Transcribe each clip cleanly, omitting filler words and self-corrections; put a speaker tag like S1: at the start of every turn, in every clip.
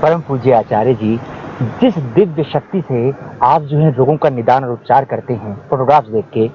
S1: परम पूज्य आचार्य जी, जिस दिव्य शक्ति से आप जो है रोगों का निदान और उपचार करते हैं फोटोग्राफ्स देख के,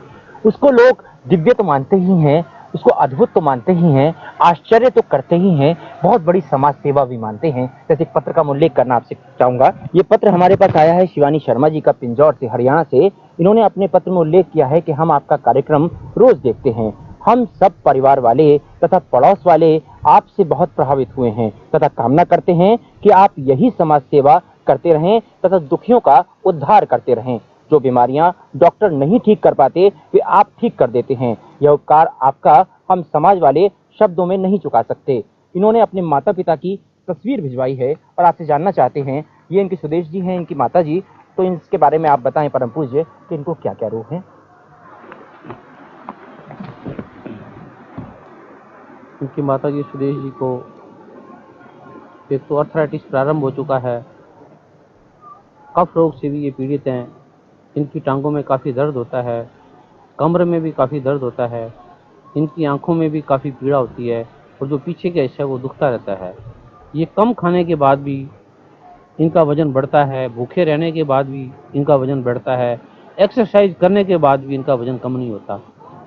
S1: उसको लोग दिव्य तो मानते ही हैं, उसको अद्भुत तो मानते ही हैं, आश्चर्य तो करते ही हैं, बहुत बड़ी समाज सेवा भी मानते हैं। जैसे एक पत्र का मैं उल्लेख करना आपसे चाहूंगा। ये पत्र हमारे पास आया है शिवानी शर्मा जी का, पिंजौर से, हरियाणा से। इन्होंने अपने पत्र में उल्लेख किया है कि हम आपका कार्यक्रम रोज देखते हैं। हम सब परिवार वाले तथा पड़ोस वाले आपसे बहुत प्रभावित हुए हैं तथा कामना करते हैं कि आप यही समाज सेवा करते रहें तथा दुखियों का उद्धार करते रहें। जो बीमारियां डॉक्टर नहीं ठीक कर पाते वे आप ठीक कर देते हैं। यह उपकार आपका हम समाज वाले शब्दों में नहीं चुका सकते। इन्होंने अपने माता पिता की तस्वीर भिजवाई है और आपसे जानना चाहते हैं, ये इनके सुदेश जी हैं, इनकी माता जी, तो इसके बारे में आप बताएं परम पूज्य कि इनको क्या क्या रोग हैं।
S2: उनकी माता जी सुदेश जी को एक तो अर्थराइटिस प्रारंभ हो चुका है, कफ रोग से भी ये पीड़ित हैं। इनकी टांगों में काफ़ी दर्द होता है, कमर में भी काफ़ी दर्द होता है, इनकी आंखों में भी काफ़ी पीड़ा होती है और जो पीछे का हिस्सा है वो दुखता रहता है। ये कम खाने के बाद भी इनका वजन बढ़ता है, भूखे रहने के बाद भी इनका वजन बढ़ता है, एक्सरसाइज करने के बाद भी इनका वजन कम नहीं होता।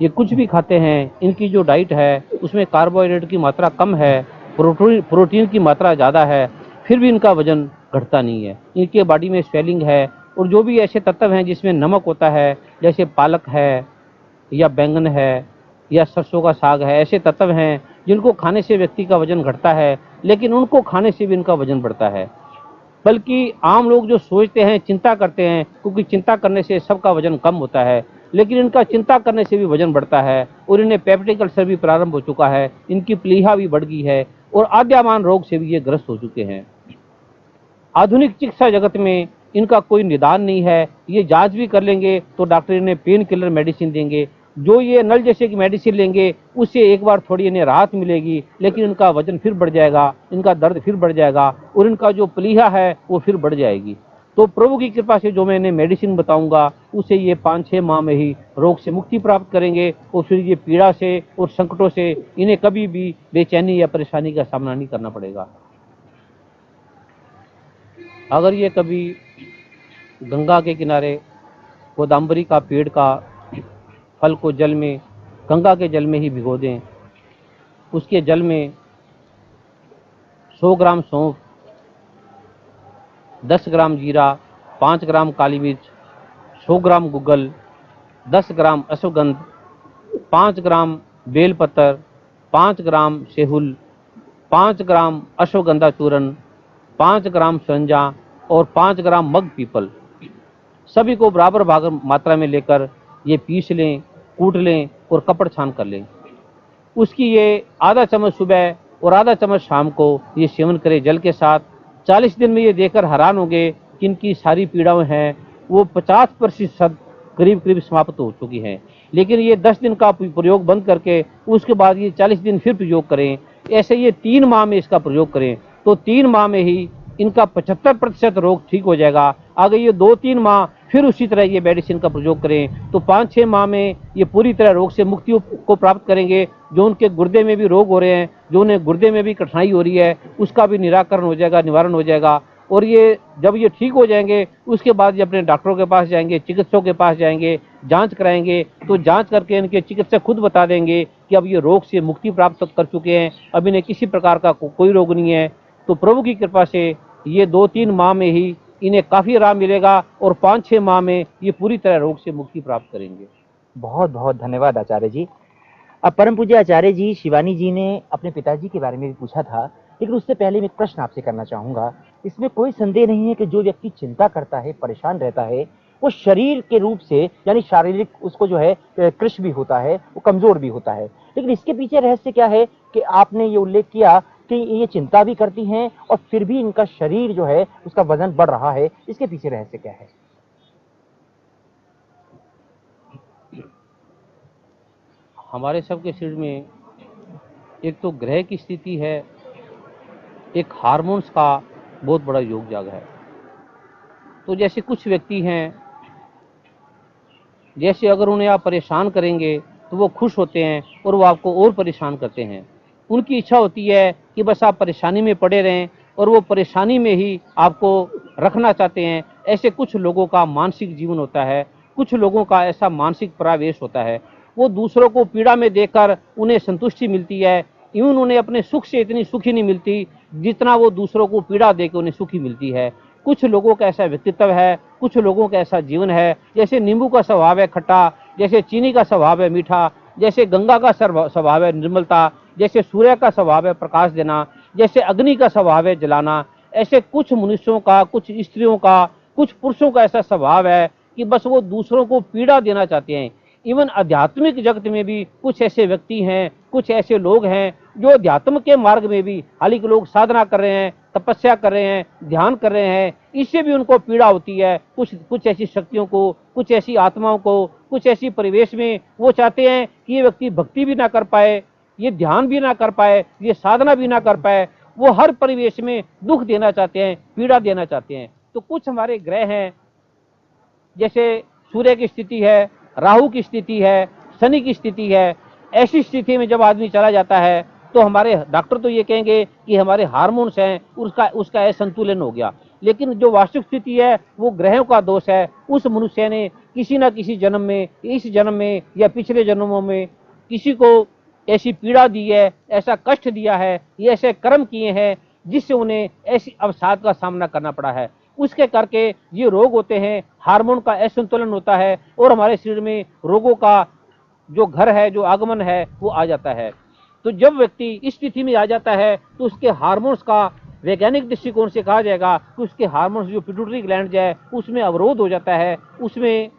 S2: ये कुछ भी खाते हैं, इनकी जो डाइट है उसमें कार्बोहाइड्रेट की मात्रा कम है, प्रोटीन की मात्रा ज़्यादा है, फिर भी इनका वजन घटता नहीं है। इनके बॉडी में स्वेलिंग है और जो भी ऐसे तत्व हैं जिसमें नमक होता है, जैसे पालक है या बैंगन है या सरसों का साग है, ऐसे तत्व हैं जिनको खाने से व्यक्ति का वजन घटता है, लेकिन उनको खाने से भी इनका वजन बढ़ता है। बल्कि आम लोग जो सोचते हैं, चिंता करते हैं, क्योंकि चिंता करने से सबका वजन कम होता है, लेकिन इनका चिंता करने से भी वजन बढ़ता है और इन्हें पेप्टिक अल्सर भी प्रारंभ हो चुका है, इनकी प्लीहा भी बढ़ गई है और आद्यमान रोग से भी ये ग्रस्त हो चुके हैं। आधुनिक चिकित्सा जगत में इनका कोई निदान नहीं है। ये जांच भी कर लेंगे तो डॉक्टर इन्हें पेन किलर मेडिसिन देंगे, जो ये नल जैसे की मेडिसिन लेंगे उससे एक बार थोड़ी इन्हें राहत मिलेगी, लेकिन इनका वजन फिर बढ़ जाएगा, इनका दर्द फिर बढ़ जाएगा और इनका जो प्लीहा है वो फिर बढ़ जाएगी। तो प्रभु की कृपा से जो मैं इन्हें मेडिसिन बताऊंगा उससे ये 5-6 माह में ही रोग से मुक्ति प्राप्त करेंगे और फिर ये पीड़ा से और संकटों से इन्हें कभी भी बेचैनी या परेशानी का सामना नहीं करना पड़ेगा। अगर ये कभी गंगा के किनारे गोदावरी का पेड़ का फल को जल में, गंगा के जल में ही भिगो दें, उसके जल में 100 ग्राम सौंफ, 10 ग्राम जीरा, 5 ग्राम काली मिर्च, 100 ग्राम गुग्गल, 10 ग्राम अश्वगंध, 5 ग्राम बेलपत्र, 5 ग्राम सेहुल, 5 ग्राम अश्वगंधा चूर्ण, 5 ग्राम संजा और 5 ग्राम मग पीपल, सभी को बराबर भाग मात्रा में लेकर ये पीस लें, कूट लें और कपड़ छान कर लें। उसकी ये आधा चम्मच सुबह और आधा चम्मच शाम को ये सेवन करें जल के साथ। 40 दिन में ये देखकर हैरान होंगे कि इनकी सारी पीड़ाएं हैं वो 50% करीब करीब समाप्त हो चुकी हैं। लेकिन ये 10 दिन का प्रयोग बंद करके उसके बाद ये 40 दिन फिर प्रयोग करें। ऐसे ये 3 माह में इसका प्रयोग करें तो 3 माह में ही इनका 75% रोग ठीक हो जाएगा। अगर ये 2-3 माह फिर उसी तरह ये मेडिसिन का प्रयोग करें तो 5-6 माह में ये पूरी तरह रोग से मुक्ति को प्राप्त करेंगे। जो उनके गुर्दे में भी रोग हो रहे हैं, जो उन्हें गुर्दे में भी कठिनाई हो रही है, उसका भी निराकरण हो जाएगा, निवारण हो जाएगा। और ये जब ये ठीक हो जाएंगे उसके बाद ये अपने डॉक्टरों के पास जाएंगे, चिकित्सकों के पास जाएंगे, जांच कराएंगे, तो जांच करके इनके चिकित्सक खुद बता देंगे कि अब ये रोग से मुक्ति प्राप्त कर चुके हैं, अब इन्हें किसी प्रकार का कोई रोग नहीं है। तो प्रभु की कृपा से ये 2-3 माह में ही इन्हें काफ़ी आराम मिलेगा और 5-6 माह में ये पूरी तरह रोग से मुक्ति प्राप्त करेंगे।
S1: बहुत बहुत धन्यवाद आचार्य जी। अब परम पूज्य आचार्य जी, शिवानी जी ने अपने पिताजी के बारे में भी पूछा था, लेकिन उससे पहले मैं एक प्रश्न आपसे करना चाहूंगा। इसमें कोई संदेह नहीं है कि जो व्यक्ति चिंता करता है, परेशान रहता है, वो शरीर के रूप से यानी शारीरिक उसको जो है कृश भी होता है, वो कमजोर भी होता है। लेकिन इसके पीछे रहस्य क्या है कि आपने ये उल्लेख किया कि ये चिंता भी करती हैं और फिर भी इनका शरीर जो है उसका वजन बढ़ रहा है, इसके पीछे रहस्य क्या है?
S2: हमारे सबके शरीर में एक तो ग्रह की स्थिति है, एक हार्मोन्स का बहुत बड़ा योग जाग है। तो जैसे कुछ व्यक्ति हैं, जैसे अगर उन्हें आप परेशान करेंगे तो वो खुश होते हैं और वो आपको और परेशान करते हैं। उनकी इच्छा होती है कि बस आप परेशानी में पड़े रहें और वो परेशानी में ही आपको रखना चाहते हैं। ऐसे कुछ लोगों का मानसिक जीवन होता है, कुछ लोगों का ऐसा मानसिक प्रावेश होता है, वो दूसरों को पीड़ा में देखकर उन्हें संतुष्टि मिलती है, इवन उन्हें अपने सुख से इतनी सुखी नहीं मिलती जितना वो दूसरों को पीड़ा देकर उन्हें सुखी मिलती है। कुछ लोगों का ऐसा व्यक्तित्व है, कुछ लोगों का ऐसा जीवन है, जैसे नींबू का स्वभाव है खट्टा, जैसे चीनी का स्वभाव है मीठा, जैसे गंगा का स्वभाव है निर्मलता, जैसे सूर्य का स्वभाव है प्रकाश देना, जैसे अग्नि का स्वभाव है जलाना। ऐसे कुछ मनुष्यों का, कुछ स्त्रियों का, कुछ पुरुषों का ऐसा स्वभाव है कि बस वो दूसरों को पीड़ा देना चाहते हैं। इवन आध्यात्मिक जगत में भी कुछ ऐसे व्यक्ति हैं, कुछ ऐसे लोग हैं जो अध्यात्म के मार्ग में भी, हालांकि लोग साधना कर रहे हैं, तपस्या कर रहे हैं, ध्यान कर रहे हैं, इससे भी उनको पीड़ा होती है। कुछ कुछ ऐसी शक्तियों को, कुछ ऐसी आत्माओं को, कुछ ऐसी परिवेश में वो चाहते हैं कि ये व्यक्ति भक्ति भी ना कर पाए, ये ध्यान भी ना कर पाए, ये साधना भी ना कर पाए। वो हर परिवेश में दुख देना चाहते हैं, पीड़ा देना चाहते हैं। तो कुछ हमारे ग्रह हैं, जैसे सूर्य की स्थिति है, राहु की स्थिति है, शनि की स्थिति है। ऐसी स्थिति में जब आदमी चला जाता है तो हमारे डॉक्टर तो ये कहेंगे कि हमारे हार्मोन्स हैं, उसका असंतुलन हो गया। लेकिन जो वास्तविक स्थिति है वो ग्रहों का दोष है। उस मनुष्य ने किसी न किसी जन्म में, इस जन्म में या पिछले जन्मों में किसी को ऐसी पीड़ा दी है, ऐसा कष्ट दिया है, ये ऐसे कर्म किए हैं जिससे उन्हें ऐसी अवसाद का सामना करना पड़ा है। उसके करके ये रोग होते हैं, हार्मोन का असंतुलन होता है और हमारे शरीर में रोगों का जो घर है, जो आगमन है, वो आ जाता है। तो जब व्यक्ति इस स्थिति में आ जाता है तो उसके हार्मोन्स का वैज्ञानिक दृष्टिकोण से कहा जाएगा कि उसके हार्मोन्स जो पिट्यूटरी ग्लैंड है उसमें अवरोध हो जाता है, उसमें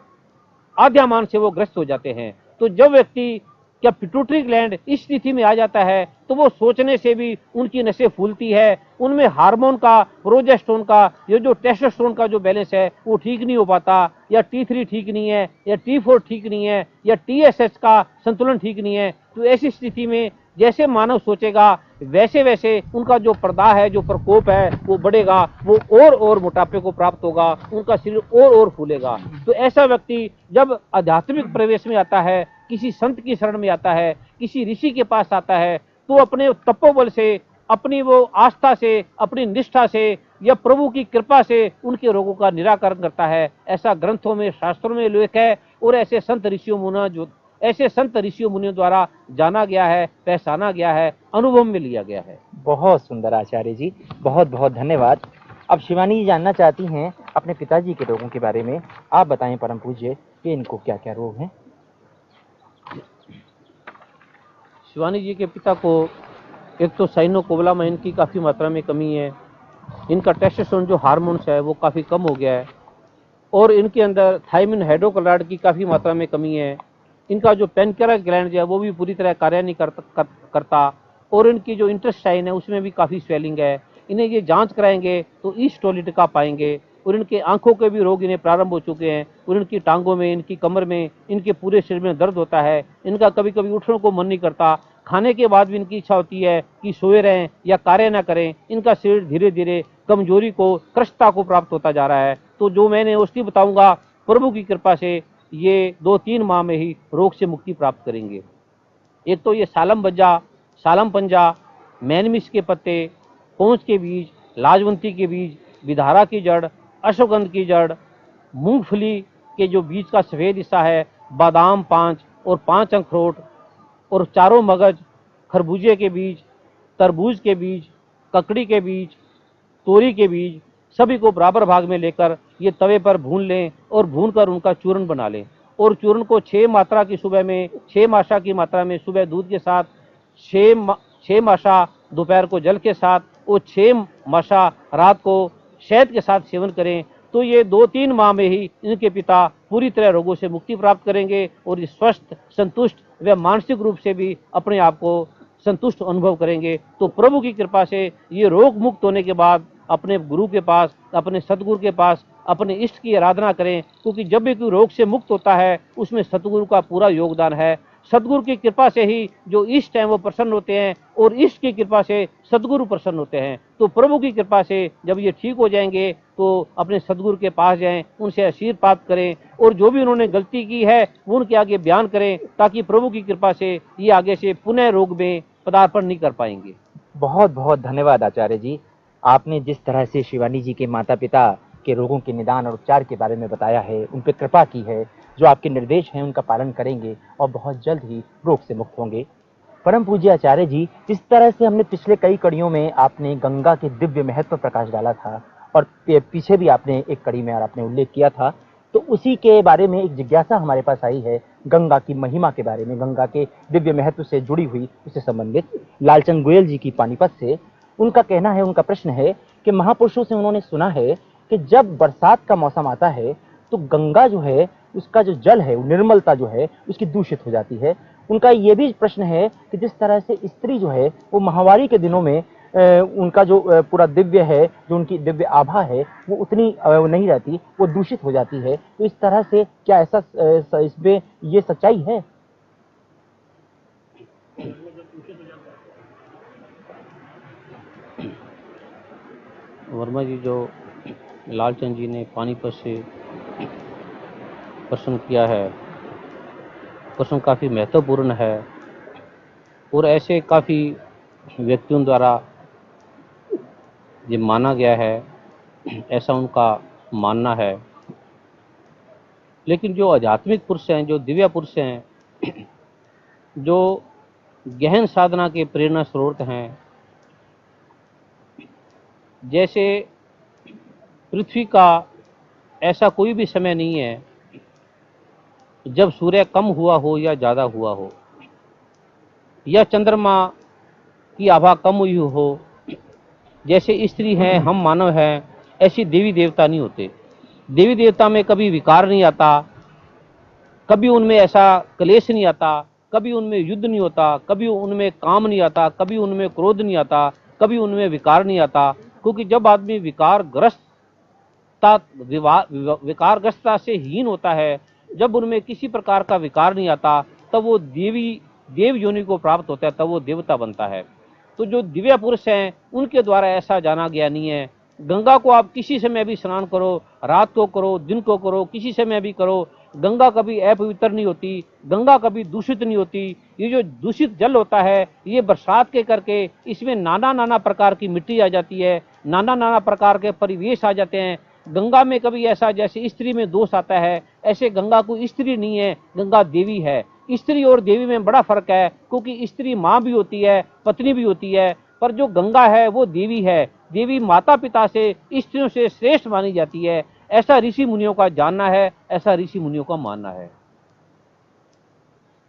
S2: आद्यमान से वो ग्रस्त हो जाते हैं। तो जब व्यक्ति क्या पिट्यूटरी ग्लैंड इस स्थिति में आ जाता है तो वो सोचने से भी उनकी नसें फूलती है, उनमें हार्मोन का, प्रोजेस्टेरोन का, ये जो टेस्टोस्टेरोन का जो बैलेंस है वो ठीक नहीं हो पाता, या T3 ठीक नहीं है, या T4 ठीक नहीं है, या TSH का संतुलन ठीक नहीं है। तो ऐसी स्थिति में जैसे मानव सोचेगा वैसे वैसे उनका जो प्रदाह है, जो प्रकोप है वो बढ़ेगा, वो और मोटापे को प्राप्त होगा, उनका शरीर और फूलेगा। तो ऐसा व्यक्ति जब आध्यात्मिक प्रवेश में आता है, किसी संत की शरण में आता है, किसी ऋषि के पास आता है, तो अपने तपोबल से, अपनी वो आस्था से, अपनी निष्ठा से या प्रभु की कृपा से उनके रोगों का निराकरण करता है। ऐसा ग्रंथों में, शास्त्रों में उल्लेख है और ऐसे संत ऋषियों मुनियों द्वारा जाना गया है, पहचाना गया है, अनुभव में लिया गया है।
S1: बहुत सुंदर आचार्य जी, बहुत बहुत धन्यवाद। अब शिवानी जी जानना चाहती हैं अपने पिताजी के रोगों के बारे में। आप बताएं परम पूज्य कि इनको क्या क्या रोग हैं।
S2: शिवानी जी के पिता को एक तो साइनोकोबालामाइन की काफ़ी मात्रा में कमी है, इनका टेस्टोस्टेरोन जो हार्मोन्स है वो काफ़ी कम हो गया है, और इनके अंदर थायमिन हाइड्रोक्लोराइड की काफ़ी मात्रा में कमी है। इनका जो पेनक्रियास ग्लैंड है वो भी पूरी तरह कार्य नहीं करता, और इनकी जो इंटेस्टाइन है उसमें भी काफ़ी स्वेलिंग है। इन्हें ये जांच कराएंगे तो ईस्टोलिटिका पाएंगे, और इनके आंखों के भी रोग इन्हें प्रारंभ हो चुके हैं, और इनकी टांगों में, इनकी कमर में, इनके पूरे शरीर में दर्द होता है। इनका कभी कभी उठने को मन नहीं करता, खाने के बाद भी इनकी इच्छा होती है कि सोए रहें या कार्य ना करें। इनका शरीर धीरे धीरे कमजोरी को, कृशता को प्राप्त होता जा रहा है। तो जो मैंने औषधि बताऊंगा, प्रभु की कृपा से ये 2-3 माह में ही रोग से मुक्ति प्राप्त करेंगे। एक तो ये सालम बज्जा, सालम पंजा, मैनमिस के पत्ते, पहुँच के बीज, लाजवंती के बीज, विधारा की जड़, अश्वगंध की जड़, मूंगफली के जो बीज का सफ़ेद हिस्सा है, बादाम 5 और 5 अखरोट और चारों मगज, खरबूजे के बीज, तरबूज के बीज, ककड़ी के बीज, तोरी के बीज, सभी को बराबर भाग में लेकर ये तवे पर भून लें और भूनकर उनका चूर्ण बना लें। और चूर्ण को 6 मात्रा की सुबह में, 6 माशा की मात्रा में सुबह दूध के साथ, 6 माशा दोपहर को जल के साथ, और 6 माशा रात को शहद के साथ सेवन करें। तो ये 2-3 माह में ही इनके पिता पूरी तरह रोगों से मुक्ति प्राप्त करेंगे, और ये स्वस्थ, संतुष्ट व मानसिक रूप से भी अपने आप को संतुष्ट अनुभव करेंगे। तो प्रभु की कृपा से ये रोग मुक्त होने के बाद अपने गुरु के पास, अपने सतगुरु के पास, अपने इष्ट की आराधना करें, क्योंकि जब भी कोई रोग से मुक्त होता है उसमें सतगुरु का पूरा योगदान है। सतगुरु की कृपा से ही जो इष्ट हैं वो प्रसन्न होते हैं, और इष्ट की कृपा से सतगुरु प्रसन्न होते हैं। तो प्रभु की कृपा से जब ये ठीक हो जाएंगे तो अपने सतगुरु के पास जाएं, उनसे आशीर्वाद प्राप्त करें, और जो भी उन्होंने गलती की है वो उनके आगे बयान करें, ताकि प्रभु की कृपा से ये आगे से पुनः रोग में पदार्पण नहीं कर पाएंगे।
S1: बहुत बहुत धन्यवाद आचार्य जी। आपने जिस तरह से शिवानी जी के माता पिता के रोगों के निदान और उपचार के बारे में बताया है, उन पे कृपा की है, जो आपके निर्देश हैं उनका पालन करेंगे और बहुत जल्द ही रोग से मुक्त होंगे। परम पूज्य आचार्य जी, जिस तरह से हमने पिछले कई कड़ियों में आपने गंगा के दिव्य महत्व पर प्रकाश डाला था और पीछे भी आपने एक कड़ी में आपने उल्लेख किया था, तो उसी के बारे में एक जिज्ञासा हमारे पास आई है गंगा की महिमा के बारे में, गंगा के दिव्य महत्व से जुड़ी हुई, उससे संबंधित लालचंद गोयल जी की पानीपत से। उनका कहना है, उनका प्रश्न है कि महापुरुषों से उन्होंने सुना है कि जब बरसात का मौसम आता है तो गंगा जो है, उसका जो जल है, निर्मलता जो है उसकी दूषित हो जाती है। उनका ये भी प्रश्न है कि जिस तरह से स्त्री जो है वो माहवारी के दिनों में उनका जो पूरा दिव्य है, जो उनकी दिव्य आभा है, वो उतनी नहीं रहती, वो दूषित हो जाती है। तो इस तरह से क्या ऐसा इसमें ये सच्चाई है?
S2: वर्मा जी, जो लालचंद जी ने पानीपत से प्रश्न किया है, प्रश्न काफ़ी महत्वपूर्ण है और ऐसे काफ़ी व्यक्तियों द्वारा ये माना गया है, ऐसा उनका मानना है। लेकिन जो आध्यात्मिक पुरुष हैं, जो दिव्य पुरुष हैं, जो गहन साधना के प्रेरणा स्रोत हैं, जैसे पृथ्वी का ऐसा कोई भी समय नहीं है जब सूर्य कम हुआ हो या ज़्यादा हुआ हो, या चंद्रमा की आभा कम हुई हो। जैसे स्त्री हैं, हम मानव हैं, ऐसी देवी देवता नहीं होते। देवी देवता में कभी विकार नहीं आता, कभी उनमें ऐसा क्लेश नहीं आता, कभी उनमें युद्ध नहीं होता, कभी उनमें काम नहीं आता, कभी उनमें क्रोध नहीं आता, कभी उनमें विकार नहीं आता। क्योंकि जब आदमी विकारग्रस्तता से हीन होता है, जब उनमें किसी प्रकार का विकार नहीं आता, तब वो देव योनि को प्राप्त होता है, तब वो देवता बनता है। तो जो दिव्य पुरुष हैं, उनके द्वारा ऐसा जाना गया नहीं है। गंगा को आप किसी समय भी स्नान करो, रात को करो, दिन को करो, किसी समय भी करो, गंगा कभी अपवित्र नहीं होती, गंगा कभी दूषित नहीं होती। ये जो दूषित जल होता है, ये बरसात के करके इसमें नाना प्रकार की मिट्टी आ जाती है, नाना प्रकार के परिवेश आ जाते हैं। गंगा में कभी ऐसा जैसे स्त्री में दोष आता है, ऐसे गंगा को स्त्री नहीं है, गंगा देवी है। स्त्री और देवी में बड़ा फर्क है, क्योंकि स्त्री माँ भी होती है, पत्नी भी होती है, पर जो गंगा है वो देवी है। देवी माता पिता से, स्त्रियों से श्रेष्ठ मानी जाती है। ऐसा ऋषि मुनियों का जानना है, ऐसा ऋषि मुनियों का मानना है।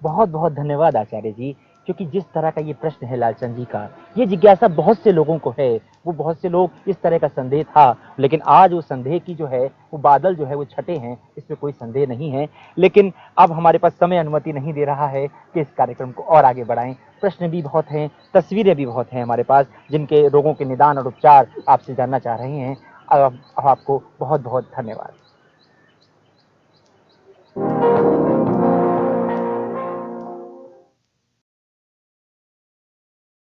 S1: बहुत बहुत धन्यवाद आचार्य जी, क्योंकि जिस तरह का ये प्रश्न है लालचंद जी का, ये जिज्ञासा बहुत से लोगों को है। वो बहुत से लोग इस तरह का संदेह था, लेकिन आज वो संदेह की जो है वो बादल जो है वो छटे हैं, इसमें कोई संदेह नहीं है। लेकिन अब हमारे पास समय अनुमति नहीं दे रहा है कि इस कार्यक्रम को और आगे बढ़ाएं। प्रश्न भी बहुत हैं, तस्वीरें भी बहुत हैं हमारे पास, जिनके रोगों के निदान और उपचार आपसे जानना चाह रहे हैं। अब आपको बहुत बहुत धन्यवाद।